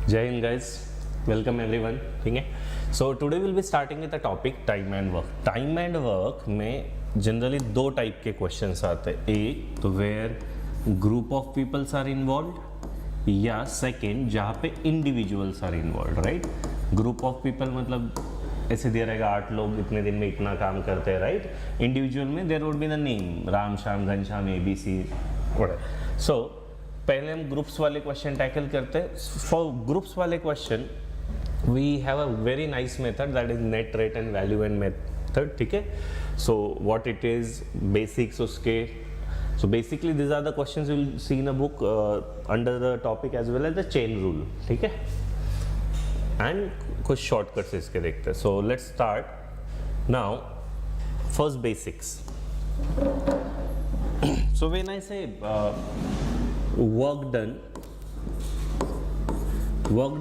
जय Hind guys, welcome everyone. ठीक है, so today will be starting with the topic time and work. Time and work में generally दो type के questions आते हैं। एक तो where group of peoples are involve, या सेकेंड जहाँ पे individuals are involve. Right, group of people मतलब ऐसे दिया रहेगा 8 लोग इतने दिन में इतना काम करते हैं। राइट, इंडिविजुअल में there would be the name Ram Shyam Ghanshyam ABC। So पहले हम ग्रुप्स वाले क्वेश्चन टैकल करते हैं। फॉर ग्रुप्स वाले question we have a very nice method that is net rate and value and method. ठीक है, so what it is, basics उसके। So basically this are the questions you will see in a book under the topic as well as the chain rule. ठीक है, and कुछ shortcuts इसके देखते हैं। So let's start now. First basics. So when I से work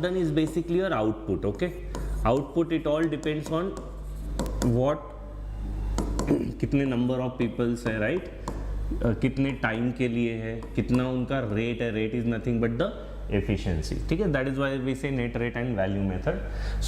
done is basically your output. Okay, output, it all depends on what कितने number of peoples है, right? कितने टाइम के लिए है, कितना उनका रेट है। Rate is nothing but the efficiency. ठीक है, that is why we say net rate and value method.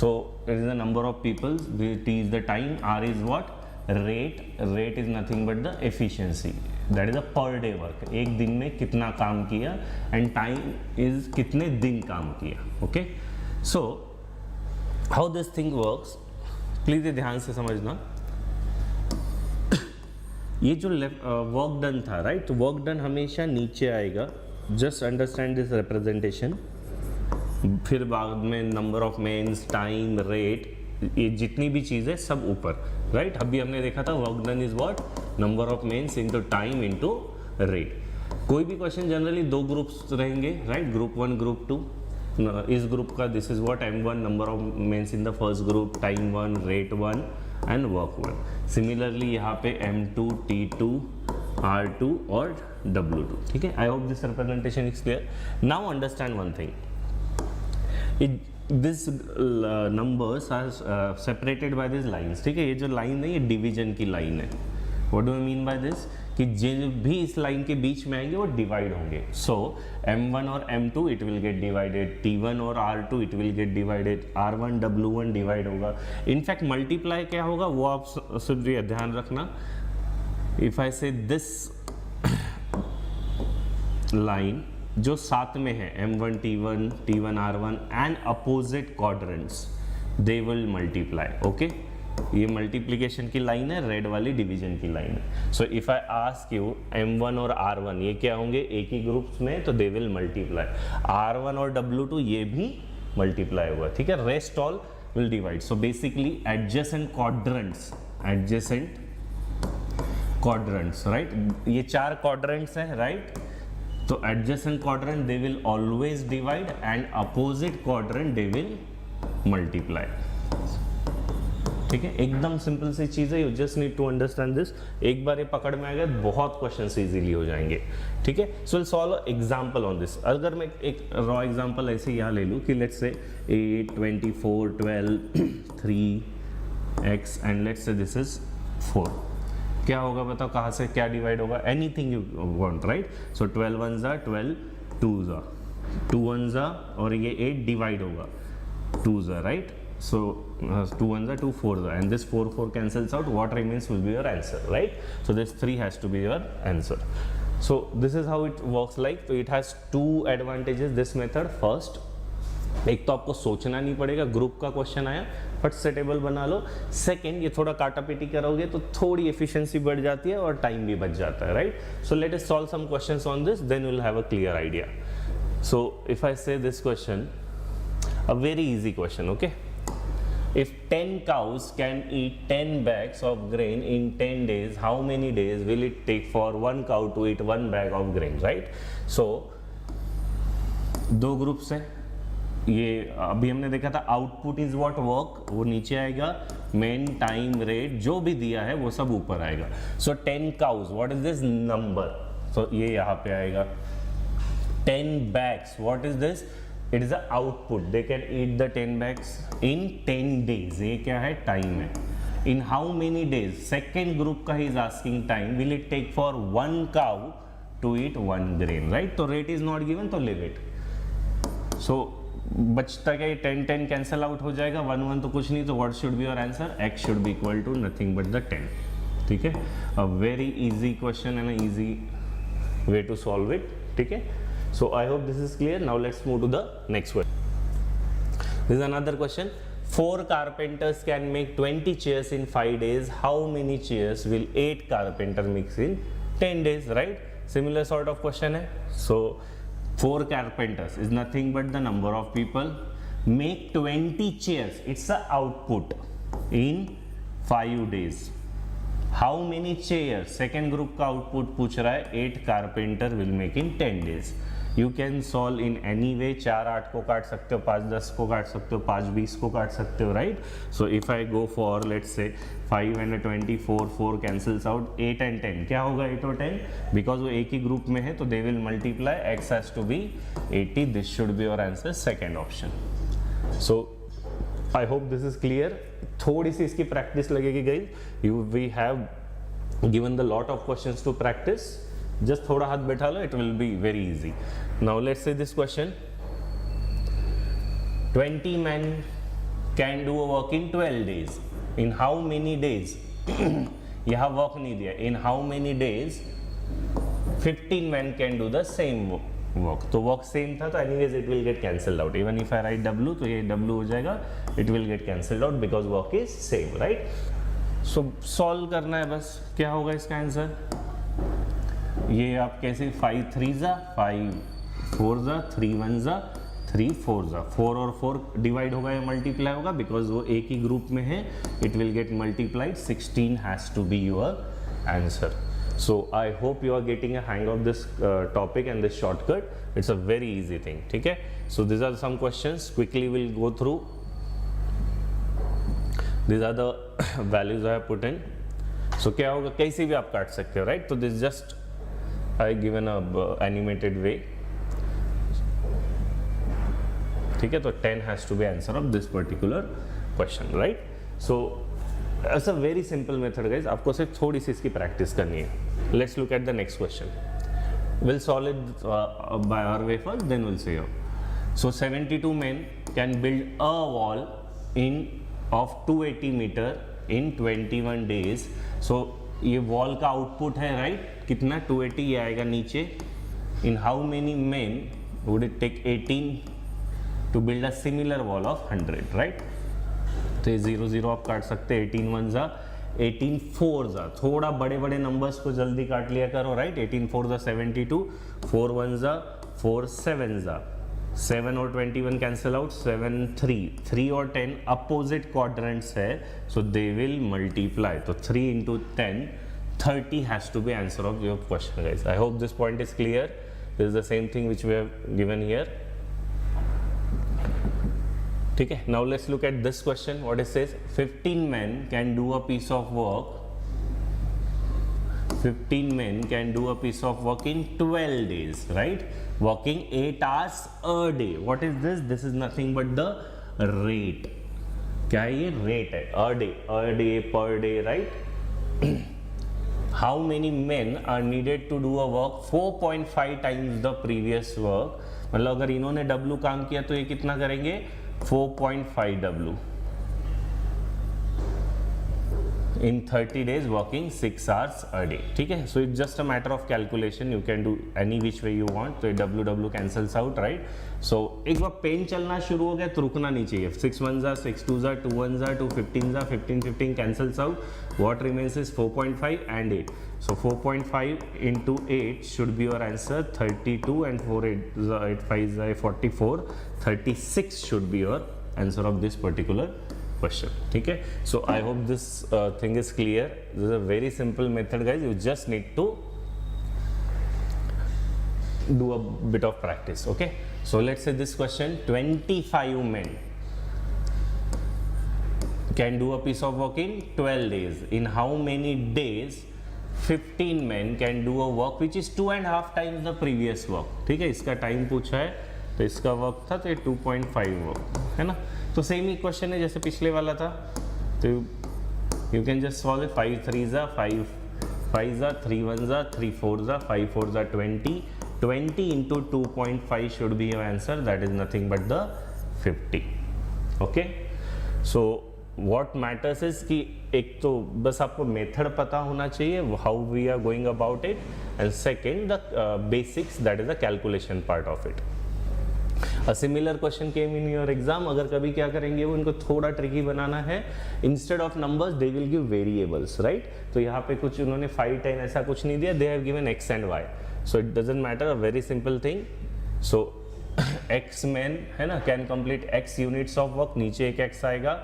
So it is the number of peoples, T is the time, R is what, rate is nothing but the efficiency. That is a per day work, एक दिन में कितना काम किया, and time is कितने दिन काम किया। Okay, so how this thing works, please ये ध्यान से समझना। ये जो वर्क डन था, राइट, तो वर्क डन हमेशा नीचे आएगा। Just understand this representation. फिर बाद में number of mens, time, rate, ये जितनी भी चीज़ें सब ऊपर। राइट, अभी हमने देखा था work done is what, number of mens into time into rate. कोई भी क्वेश्चन जनरली दो ग्रुप्स रहेंगे। Right, group 1, group 2। इस ग्रुप का this is what M1, number of mens in the first group, time 1, rate 1 and work 1। Similarly यहाँ पे M2, T2, R2 और W2। ठीक है, I hope this representation is clear. Now understand one thing, this numbers are separated by these lines। ठीक है, ये जो line है ये डिवीजन की लाइन है। What do I mean by this? कि जो भी इस लाइन के बीच में आएंगे वो डिवाइड होंगे। सो M1 और M2 it will gate divided, T1 और R2 it will gate divided, R1 W1 divide होगा। इनफैक्ट मल्टीप्लाई क्या होगा वो आप सिर्फ ध्यान रखना। If I say this line जो साथ में है M1 T1 R1 and opposite quadrants, they will multiply. Okay, ये मल्टीप्लिकेशन की लाइन है, रेड वाली डिवीजन की लाइन है। सो if I ask you M1 और R1 ये क्या होंगे, एक ही ग्रुप्स में, तो दे विल मल्टीप्लाई। R1 और W2 ये भी मल्टीप्लाई हुआ। ठीक है, rest all will divide. So basically adjacent quadrants, right, ये 4 क्वाड्रेंट्स हैं। राइट, तो adjacent quadrant they will always divide and opposite quadrant they will multiply. ठीक है, एकदम सिंपल सी चीज़ है, you just need to understand this. एक बार ये पकड़ में आ गया बहुत क्वेश्चंस इजीली हो जाएंगे। ठीक है, so will solve example on this. अगर मैं एक रॉ एग्जांपल ऐसे यहाँ ले लूँ कि let's say 8, 24, 12, 3x and let's say this is 4। क्या होगा बताओ, कहाँ से क्या डिवाइड होगा, anything you want. Right, so 12 1s are 12, 2s are 2 1s are, और ये 8 डिवाइड होगा 2s are, right. So 2 1s are 2 4s are, and this 4 cancels out. What remains will be your answer, right? So this 3 has to be your answer. So this is how it works like. So it has two advantages, this method. First, एक तो आपको सोचना नहीं पड़ेगा, group का question आया फट से टेबल बना लो। सेकेंड, ये थोड़ा काटा पीटी करोगे तो थोड़ी एफिशिएंसी बढ़ जाती है और टाइम भी बच जाता है। Right, so let us solve some questions on this, then you will have a clear idea. So if I say this question, a very easy question. Okay, if 10 cows can eat 10 bags of grain in 10 days, how many days will it take for one cow to eat 1 bag of grain? Right, so दो groups हैं। ये अभी हमने देखा था output is what, work, वो नीचे आएगा, मेन, टाइम, रेट जो भी दिया है वो सब ऊपर आएगा। So 10 cows, what is this number, so ये यहाँ पे आएगा। 10 bags, what is this, it is a output, they can eat the 10 bags in 10 days, ये क्या है, टाइम है। In how many days, second group का he is asking time, will it take for 1 cow to eat 1 grain, right? तो rate is not given, तो leave it. So बचता क्या, 10 10 cancel out हो जाएगा, 1 1 तो कुछ नहीं, तो what should be your answer, x should be equal to nothing but the 10. ठीक है, a very easy question and a easy way to solve it. ठीक है, so I hope this is clear. Now let's move to the next question. This is another question. 4 carpenters can make 20 chairs in 5 days. How many chairs will 8 carpenter makes in 10 days? Right? Similar sort of question hai. So 4 carpenters is nothing but the number of people. Make 20 chairs. It's the output in 5 days. How many chairs? Second group का output पूछ रहा है. 8 carpenter will make in 10 days. You can solve in any way. 4 8 को काट सकते हो, 5 10 को काट सकते हो, 5 20 को काट सकते हो. Right, so if I go for let's say 5 and 24, 4 cancels out, 8 and 10 क्या होगा, 8 और 10, बिकॉज वो एक ही ग्रुप में है तो they will multiply. X has to be 80. This should be your answer, second option. So I hope this is clear. थोड़ी सी इसकी प्रैक्टिस लगेगी guys. You we have given the lot of questions to practice. Just थोड़ा हाथ बैठा लो, it will be very easy. Now let's say this question. 20 men can do a work in 12 days. In how many days? यहाँ work नहीं दिया. In how many days 15 men can do the same work? तो work same था तो anyways it will get cancelled out. Even if I write W तो ये W हो जाएगा. It will get cancelled out because work is same, right? So solve करना है बस. क्या होगा इसका आंसर? ये आप कैसे 5 3 जा 5 4 जा 3 1 जा 3 4 जा 4 और 4 डिवाइड होगा या मल्टीप्लाई होगा, बिकॉज वो एक ही ग्रुप में है. It will get multiplied. 16 has to be your answer. So I hope you are getting a hang of this topic and this shortcut. It's a very easy thing. ठीक है, so this are some questions, quickly will go through. This are the values I have put in. So क्या होगा, कैसे भी आप काट सकते हो. राइट, तो this just I given a animated way. ठीक है, तो 10 has to be answer of this particular question, right? So it's a very simple method guys. आपको सिर्फ थोड़ी सी इसकी प्रैक्टिस करनी है. Let's look at the next question. We'll solve it by our way first, then we'll see how. So 72 men can build a wall of 280 meter in 21 days. So ये wall का output है. Right, कितना 280 ये आएगा नीचे. In how many men would it take 18 to build a similar wall of 100. Right, तो ये 0 0 आप काट सकते हैं. 18 1 जा 18 4 जा, थोड़ा बड़े बड़े नंबर्स को जल्दी काट लिया करो. राइट, 18 4 जा 72, 4 1 जा 4 7 जा 7 और 21 कैंसिल आउट. 7 3 और 10 अपोजिट क्वाड्रेंट्स है, सो दे विल मल्टीप्लाई. तो 3 into 10 30 has to be answer of your question guys. I hope this point is clear. This is the same thing which we have given here. ठीक है, now let's look at this question. What it says, 15 men can do a piece of work. 15 men can do a piece of work in 12 days, right? Working 8 hours a day. What is this? This is nothing but the rate. क्या ये rate है? A day, per day, right? How many men are needed to do a work 4.5 times the previous work? मतलब अगर इन्होंने W काम किया तो ये कितना करेंगे? 4.5 W. In 30 days working 6 hours a day. ठीक है, so it's just a matter of calculation. You can do any which way you want. तो W cancels out, right? So एक बार पेन चलना शुरू हो गया तो रुकना नहीं चाहिए. 6 1 जा 6 2 जा 2 1 जा 2 15 जा 15 15 cancels out. What remains is 4.5 and 8. So 4.5 into 8 should be your answer. 32 and 4 8 5 is 44. 36 should be your answer of this particular question. ठीक है, so I hope this thing is clear. This is a very simple method guys. You just need to do a bit of practice. Okay, so let's say this question, 25 men can do a piece of work in 12 days. In how many days 15 men can do a work which is 2.5 times the previous work. ठीक है, इसका time पूछा है तो इसका work था तो ये 2.5 वर्क है ना. तो सेम ही क्वेश्चन है जैसे पिछले वाला था. तो you can just solve it. 5 3 जा 5 5 जा 3 1 जा 3 4 जा 5 4 जा 20 into 2.5 should be your answer. That is nothing but the 50. Okay, so what matters is कि एक तो बस आपको मेथड पता होना चाहिए how we are going about it, and second the basics, that is the calculation part of it. A similar question came in your exam. अगर कभी क्या करेंगे वो इनको थोड़ा ट्रिकी बनाना है, instead of numbers they will give variables, right. तो यहाँ पे कुछ उन्होंने 5, 10 ऐसा कुछ नहीं दिया, they have given x and y. So it doesn't matter, a very simple thing. So x man है ना can complete x units of work, नीचे एक x आएगा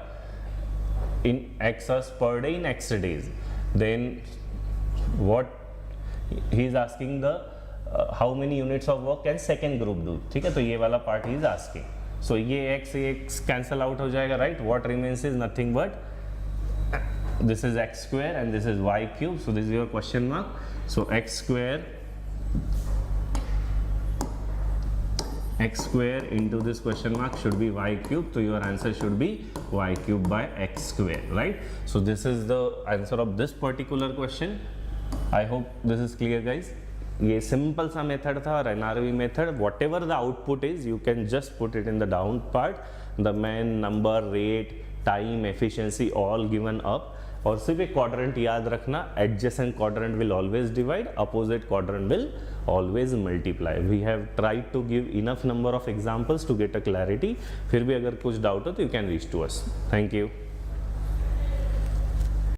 in x hours per day in x days. Then what he is asking the how many units of work can second group do. ठीक है, तो ये वाला part he is asking. So ये x cancel out हो जाएगा, right. What remains is nothing but this is x square and this is y cube. So this is your question mark. So x square into this question mark should be y cube, so your answer should be y cube by x square, right. So this is the answer of this particular question. I hope this is clear, guys. ये simple सा method था, रेनारवी method. Whatever the output is you can just put it in the down part, the man, number, rate, time, efficiency all given up. और सिर्फ एक quadrant याद रखना, adjacent quadrant will always divide, opposite quadrant will always multiply. We have tried to give enough number of examples to get a clarity. फिर भी अगर कुछ doubt हो तो you can reach to us. Thank you.